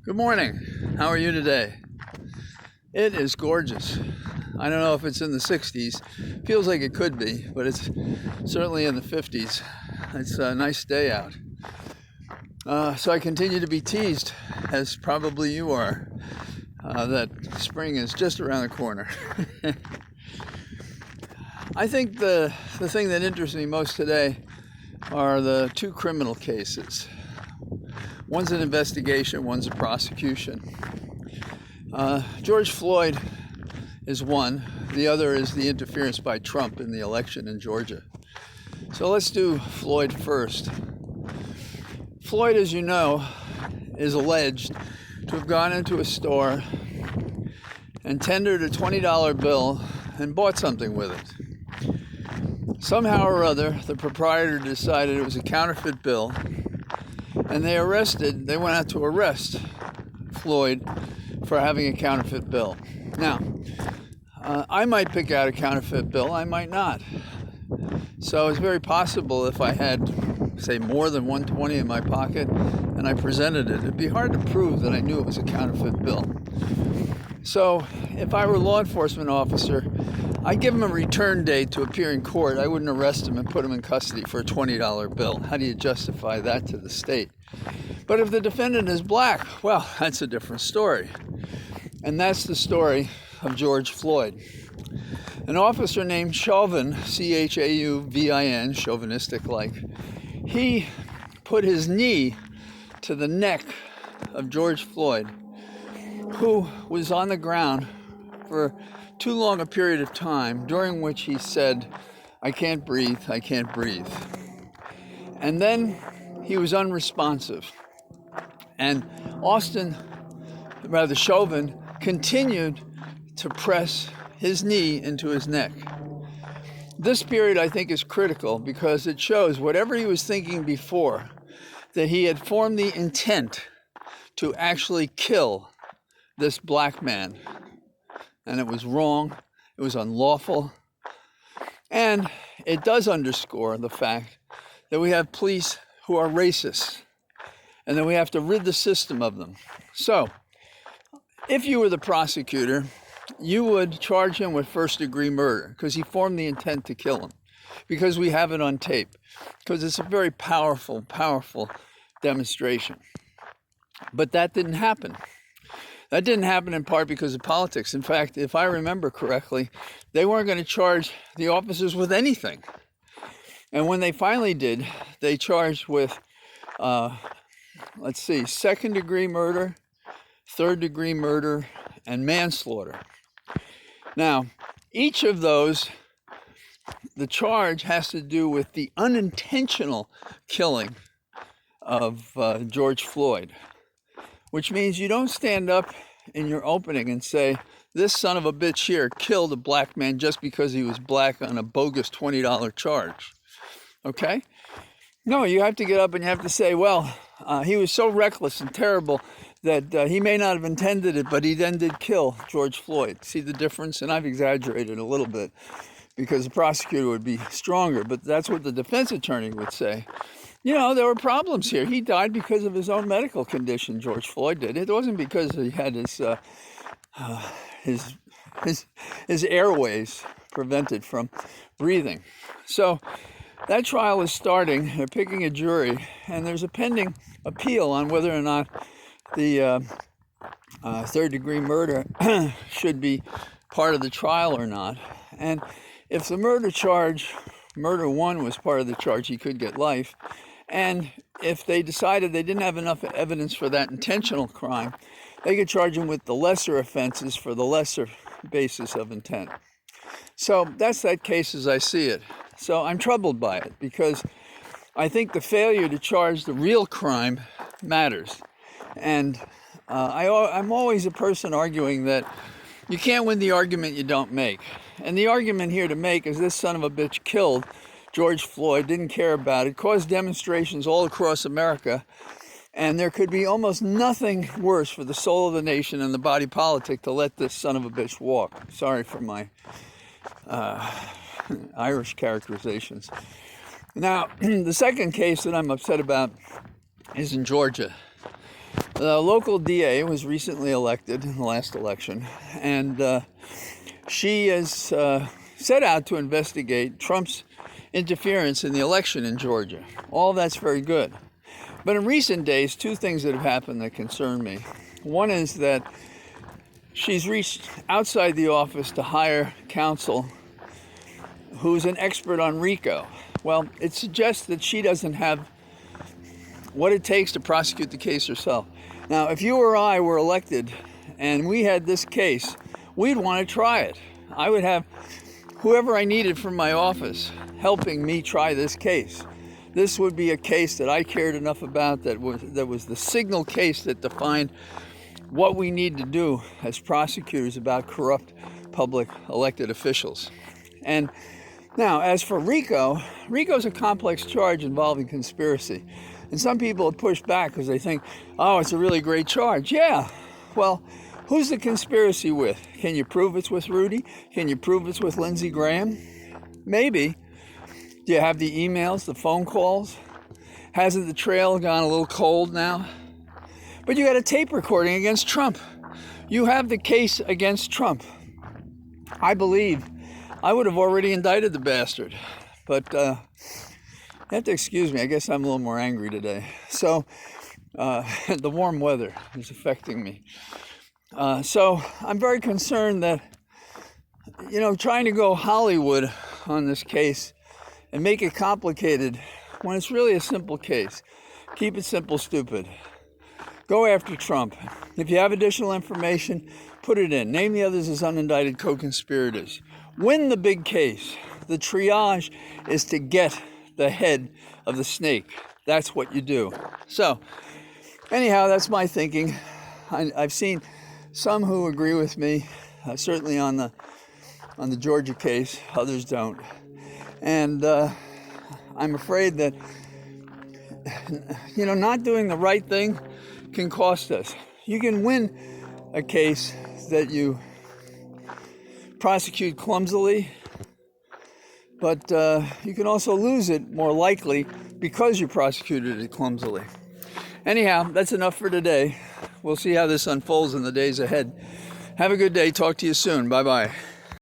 Good morning. How are you today? It is gorgeous. I don't know if it's in the 60s. Feels like it could be, but it's certainly in the 50s. It's a nice day out. So I continue to be teased, as probably you are, that spring is just around the corner. I think the thing that interests me most today are the two criminal cases. One's an investigation, one's a prosecution. George Floyd is one. The other is the interference by Trump in the election in Georgia. So let's do Floyd first. Floyd, as you know, is alleged to have gone into a store and tendered a $20 bill and bought something with it. Somehow or other, the proprietor decided it was a counterfeit bill, and they went out to arrest Floyd for having a counterfeit bill. Now, I might pick out a counterfeit bill, I might not. So it's very possible if I had, say, more than $120 in my pocket and I presented it, it'd be hard to prove that I knew it was a counterfeit bill. So if I were a law enforcement officer, I'd give him a return date to appear in court. I wouldn't arrest him and put him in custody for a $20 bill. How do you justify that to the state? But if the defendant is black, well, that's a different story. And that's the story of George Floyd. An officer named Chauvin, Chauvin, chauvinistic-like, he put his knee to the neck of George Floyd, who was on the ground for too long a period of time, during which he said, "I can't breathe, I can't breathe." And then he was unresponsive. And Chauvin continued to press his knee into his neck. This period, I think, is critical because it shows whatever he was thinking before, that he had formed the intent to actually kill this black man. And it was wrong, it was unlawful, and it does underscore the fact that we have police who are racist, and that we have to rid the system of them. So, if you were the prosecutor, you would charge him with first-degree murder because he formed the intent to kill him, because we have it on tape, because it's a very powerful, powerful demonstration. But that didn't happen. That didn't happen in part because of politics. In fact, if I remember correctly, they weren't going to charge the officers with anything. And when they finally did, they charged with, second-degree murder, third-degree murder, and manslaughter. Now, each of those, the charge has to do with the unintentional killing of George Floyd, which means you don't stand up in your opening and say, "This son of a bitch here killed a black man just because he was black on a bogus $20 charge." Okay? No, you have to get up and you have to say, well, he was so reckless and terrible that he may not have intended it, but he then did kill George Floyd. See the difference? And I've exaggerated a little bit because the prosecutor would be stronger, but that's what the defense attorney would say. You know, there were problems here. He died because of his own medical condition, George Floyd did. It wasn't because he had his airways prevented from breathing. So that trial is starting. They're picking a jury, and there's a pending appeal on whether or not the third-degree murder should be part of the trial or not. And if the murder one was part of the charge, he could get life. And if they decided they didn't have enough evidence for that intentional crime, they could charge him with the lesser offenses for the lesser basis of intent. So that's that case as I see it. So I'm troubled by it because I think the failure to charge the real crime matters. And I'm always a person arguing that you can't win the argument you don't make. And the argument here to make is this son of a bitch killed George Floyd, didn't care about it, caused demonstrations all across America, and there could be almost nothing worse for the soul of the nation and the body politic to let this son of a bitch walk. Sorry for my Irish characterizations. Now, the second case that I'm upset about is in Georgia. The local DA was recently elected in the last election, and she has set out to investigate Trump's interference in the election in Georgia. All that's very good. But in recent days, two things that have happened that concern me. One is that she's reached outside the office to hire counsel who's an expert on RICO. Well, it suggests that she doesn't have what it takes to prosecute the case herself. Now, if you or I were elected and we had this case, we'd want to try it. I would have whoever I needed from my office helping me try this case. This would be a case that I cared enough about that was the signal case that defined what we need to do as prosecutors about corrupt public elected officials. And now, as for RICO, RICO is a complex charge involving conspiracy. And some people have pushed back because they think, oh, it's a really great charge. Yeah, well, who's the conspiracy with? Can you prove it's with Rudy? Can you prove it's with Lindsey Graham? Maybe. Do you have the emails, the phone calls? Hasn't the trail gone a little cold now? But you got a tape recording against Trump. You have the case against Trump. I believe I would have already indicted the bastard. But you have to excuse me. I guess I'm a little more angry today. So the warm weather is affecting me. So I'm very concerned that, trying to go Hollywood on this case and make it complicated when it's really a simple case. Keep it simple, stupid. Go after Trump. If you have additional information, put it in. Name the others as unindicted co-conspirators. Win the big case. The triage is to get the head of the snake. That's what you do. So, anyhow, that's my thinking. I've seen some who agree with me, certainly on the Georgia case. Others don't. And I'm afraid that, not doing the right thing can cost us. You can win a case that you prosecute clumsily, but you can also lose it more likely because you prosecuted it clumsily. Anyhow, that's enough for today. We'll see how this unfolds in the days ahead. Have a good day. Talk to you soon. Bye-bye.